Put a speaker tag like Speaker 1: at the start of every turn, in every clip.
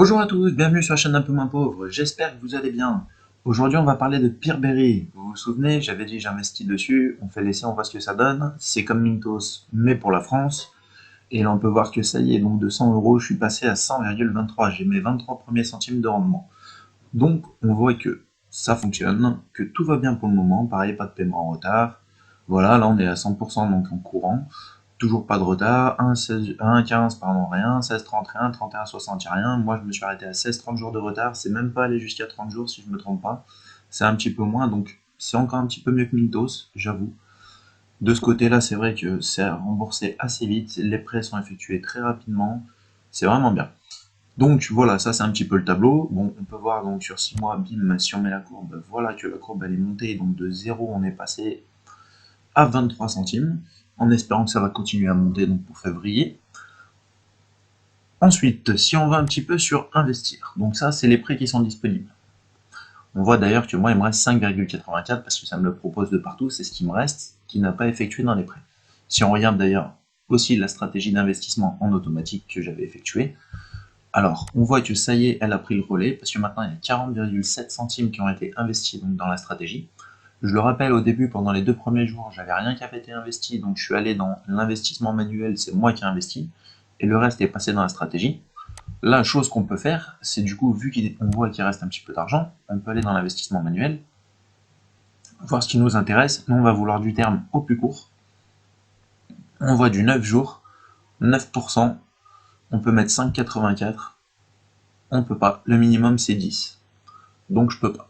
Speaker 1: Bonjour à tous, bienvenue sur la chaîne d'un peu moins pauvre, j'espère que vous allez bien. Aujourd'hui on va parler de Peerberry. Vous vous souvenez, j'avais dit j'investis dessus, on fait l'essai, on voit ce que ça donne. C'est comme Mintos, mais pour la France. Et là on peut voir que ça y est, donc de 100 euros, je suis passé à 100,23. J'ai mes 23 premiers centimes de rendement. Donc on voit que ça fonctionne, que tout va bien pour le moment, pareil, pas de paiement en retard. Voilà, là on est à 100% donc en courant. Toujours pas de retard, 1,16 1,15 pardon, rien, 16,30 rien, 31,60 rien. Moi je me suis arrêté à 16,30 jours de retard, c'est même pas allé jusqu'à 30 jours si je me trompe pas. C'est un petit peu moins, donc c'est encore un petit peu mieux que Mintos, j'avoue. De ce côté-là, c'est vrai que c'est remboursé assez vite, les prêts sont effectués très rapidement, c'est vraiment bien. Donc voilà, ça c'est un petit peu le tableau. Bon, on peut voir donc sur 6 mois, bim, si on met la courbe, voilà que la courbe elle est montée, donc de 0 on est passé à 23 centimes, en espérant que ça va continuer à monter donc pour février. Ensuite, si on va un petit peu sur investir, donc ça c'est les prêts qui sont disponibles. On voit d'ailleurs que moi il me reste 5,84 parce que ça me le propose de partout, c'est ce qui me reste, qui n'a pas effectué dans les prêts. Si on regarde d'ailleurs aussi la stratégie d'investissement en automatique que j'avais effectuée, alors on voit que ça y est, elle a pris le relais, parce que maintenant il y a 40,7 centimes qui ont été investis donc, dans la stratégie. Je le rappelle, au début, pendant les 2 premiers jours, j'avais rien qui avait été investi, donc je suis allé dans l'investissement manuel, c'est moi qui ai investi, et le reste est passé dans la stratégie. La chose qu'on peut faire, c'est du coup, vu qu'on voit qu'il reste un petit peu d'argent, on peut aller dans l'investissement manuel, voir ce qui nous intéresse. Nous, on va vouloir du terme au plus court. On voit du 9 jours, 9%, on peut mettre 5,84, on peut pas. Le minimum, c'est 10. Donc, je peux pas.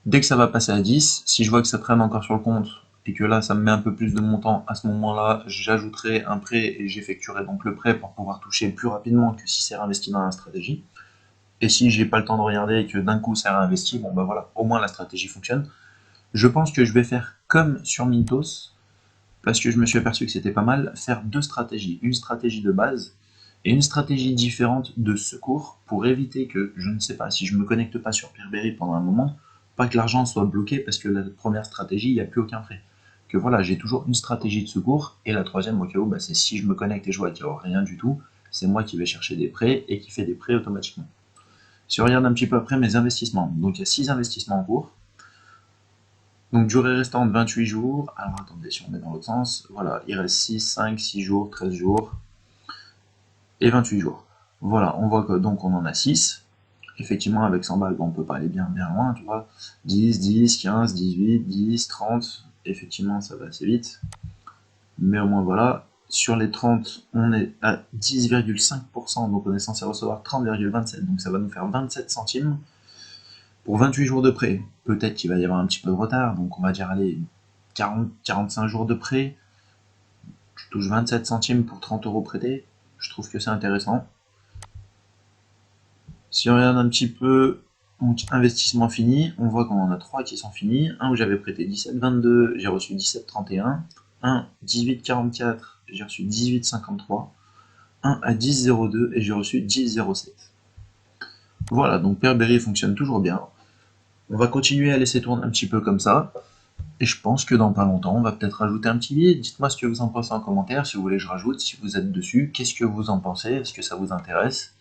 Speaker 1: Dès que ça va passer à 10, si je vois que ça traîne encore sur le compte, et que là, ça me met un peu plus de montant, à ce moment-là, j'ajouterai un prêt et j'effectuerai donc le prêt pour pouvoir toucher plus rapidement que si c'est réinvesti dans la stratégie. Et si j'ai pas le temps de regarder et que d'un coup c'est réinvesti, bon bah voilà, au moins la stratégie fonctionne. Je pense que je vais faire comme sur Mintos, parce que je me suis aperçu que c'était pas mal, faire deux stratégies. Une stratégie de base et une stratégie différente de secours pour éviter que, je ne sais pas, si je me connecte pas sur Peerberry pendant un moment, pas que l'argent soit bloqué parce que la première stratégie, il n'y a plus aucun prêt. Que voilà, j'ai toujours une stratégie de secours et la troisième, au cas où, bah, c'est si je me connecte et je vois qu'il n'y a rien du tout, c'est moi qui vais chercher des prêts et qui fait des prêts automatiquement. Si on regarde un petit peu après mes investissements, donc il y a 6 investissements en cours. Donc durée restante 28 jours. Alors attendez, si on met dans l'autre sens, voilà, il reste 6, 5, 6 jours, 13 jours et 28 jours. Voilà, on voit que donc on en a 6. Effectivement, avec 100 balles, on peut pas aller bien loin, tu vois. 10, 10, 15, 18, 10, 30. Effectivement, ça va assez vite. Mais au moins voilà. Sur les 30, on est à 10,5%, donc on est censé recevoir 30,27, donc ça va nous faire 27 centimes. Pour 28 jours de prêt, peut-être qu'il va y avoir un petit peu de retard, donc on va dire allez 40-45 jours de prêt, je touche 27 centimes pour 30 euros prêtés, je trouve que c'est intéressant. Si on regarde un petit peu, donc investissement fini, on voit qu'on en a 3 qui sont finis, un où j'avais prêté 17,22, j'ai reçu 17,31, un 18,44, j'ai reçu 18,53, un à 10,02 et j'ai reçu 10,07. Voilà, donc Peerberry fonctionne toujours bien. On va continuer à laisser tourner un petit peu comme ça. Et je pense que dans pas longtemps, on va peut-être rajouter un petit billet. Dites-moi ce que vous en pensez en commentaire, si vous voulez que je rajoute, si vous êtes dessus, qu'est-ce que vous en pensez, est-ce que ça vous intéresse?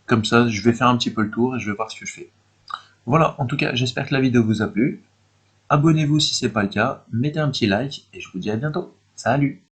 Speaker 1: Comme ça, je vais faire un petit peu le tour et je vais voir ce que je fais. Voilà, en tout cas, j'espère que la vidéo vous a plu. Abonnez-vous si ce n'est pas le cas, mettez un petit like et je vous dis à bientôt. Salut!